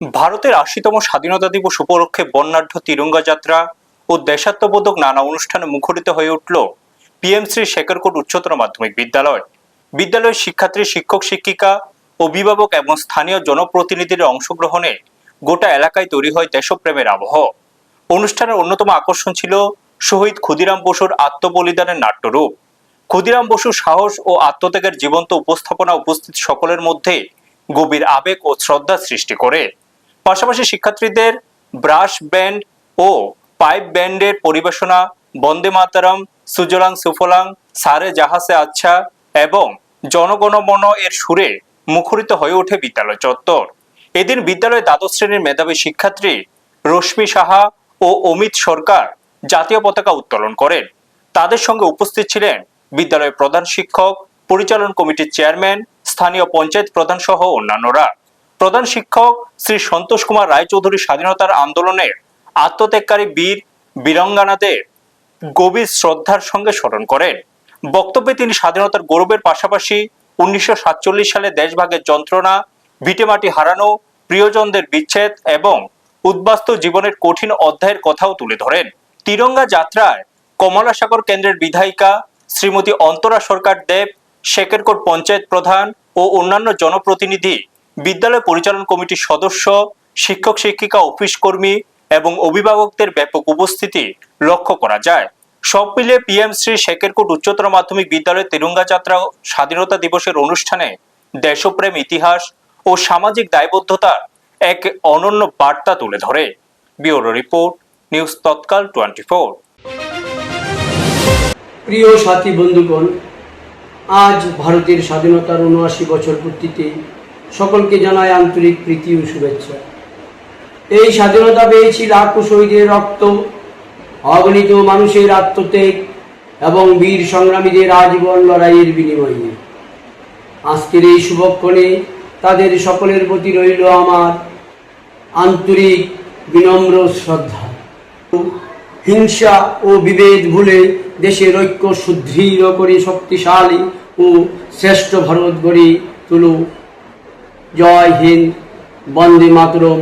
ভারতের ৮০তম স্বাধীনতা দিবস উপলক্ষে বর্ণাঢ্য তিরঙ্গা যাত্রা ও দেশাত্মবোধক নানা অনুষ্ঠানে মুখরিত হয়ে উঠল পিএমশ্রী শেখরকোট উচ্চতর মাধ্যমিক বিদ্যালয়। বিদ্যালয়ের শিক্ষার্থী, শিক্ষক, শিক্ষিকা, অভিভাবক এবং স্থানীয় জনপ্রতিনিধিদের অংশগ্রহণে গোটা এলাকায় তৈরি হয় দেশপ্রেমের আবহ। অনুষ্ঠানের অন্যতম আকর্ষণ ছিল শহীদ ক্ষুদিরাম বসুর আত্মবলিদানের নাট্যরূপ। ক্ষুদিরাম বসুর সাহস ও আত্মত্যাগের জীবন্ত উপস্থাপনা উপস্থিত সকলের মধ্যে গভীর আবেগ ও শ্রদ্ধা সৃষ্টি করে। পাশাপাশি শিক্ষার্থীদের ব্রাশ ব্যান্ড ও পাইপ ব্যান্ডের পরিবেশনা, বন্দে মাতরম, সুজলাং সুফলাং, সারে জাহাসে আচ্ছা এবং জনগণমন এর সুরে মুখরিত হয়ে ওঠে বিদ্যালয় চত্বর। এদিন বিদ্যালয়ের দ্বাদশ শ্রেণীর মেধাবী শিক্ষার্থী রশ্মি সাহা ও অমিত সরকার জাতীয় পতাকা উত্তোলন করেন। তাদের সঙ্গে উপস্থিত ছিলেন বিদ্যালয়ের প্রধান শিক্ষক, পরিচালন কমিটির চেয়ারম্যান, স্থানীয় পঞ্চায়েত প্রধান সহ অন্যান্যরা। প্রধান শিক্ষক শ্রী সন্তোষ কুমার রায়চৌধুরী স্বাধীনতার আন্দোলনের আত্মত্যাগকারী বীর বীরাঙ্গনাদের গভীর শ্রদ্ধার সঙ্গে স্মরণ করেন। বক্তব্যে তিনি স্বাধীনতার গৌরবের পাশাপাশি 1947 সালে দেশভাগের যন্ত্রণা, ভিটেমাটি হারানো, প্রিয়জনদের বিচ্ছেদ এবং উদ্বাস্তু জীবনের কঠিন অধ্যায়ের কথাও তুলে ধরেন। তিরঙ্গা যাত্রায় কমলাসাগর কেন্দ্রের বিধায়িকা শ্রীমতী অন্তরা সরকার দেব, শেখরকোট পঞ্চায়েত প্রধান ও অন্যান্য জনপ্রতিনিধি, বিদ্যালয় পরিচালন কমিটির সদস্য, শিক্ষক শিক্ষিকা, অফিস কর্মী এবং অভিভাবকদের ব্যাপক উপস্থিতি লক্ষ্য করা যায়। সব মিলে পিএমশ্রী শেখরকোট উচ্চতর মাধ্যমিক বিদ্যালয়ের তিরঙ্গা যাত্রা স্বাধীনতা দিবসের অনুষ্ঠানে দেশপ্রেম, ইতিহাস ও সামাজিক দায়বদ্ধতার এক অনন্য বার্তা তুলে ধরে। ব্যুরো রিপোর্ট, নিউজ তৎকাল 24। প্রিয় সাথী বন্ধুগণ, আজ ভারতের স্বাধীনতার ৭৯ বছর পূর্তিতে সকলকে জানায় আন্তরিক প্রীতি ও শুভেচ্ছা। এই স্বাধীনতা পেয়েছি লাখো শহীদের রক্ত, অগণিত মানুষের আত্মত্যাগ এবং বীর সংগ্রামীদের আজীবন লড়াইয়ের বিনিময়ে। আজকের এই শুভক্ষণে তাদের সকলের প্রতি রইল আমার আন্তরিক বিনম্র শ্রদ্ধা। হিংসা ও বিভেদ ভুলে দেশের ঐক্য সুদৃঢ় করে শক্তিশালী ও শ্রেষ্ঠ ভারত গড়ে তুলো। জয় হিন্দ, বন্দে মাতরম,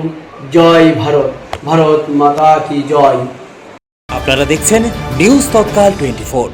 জয় ভারত, ভারত মাতা কি জয়। আপনারা দেখছেন নিউজ তৎকাল 24।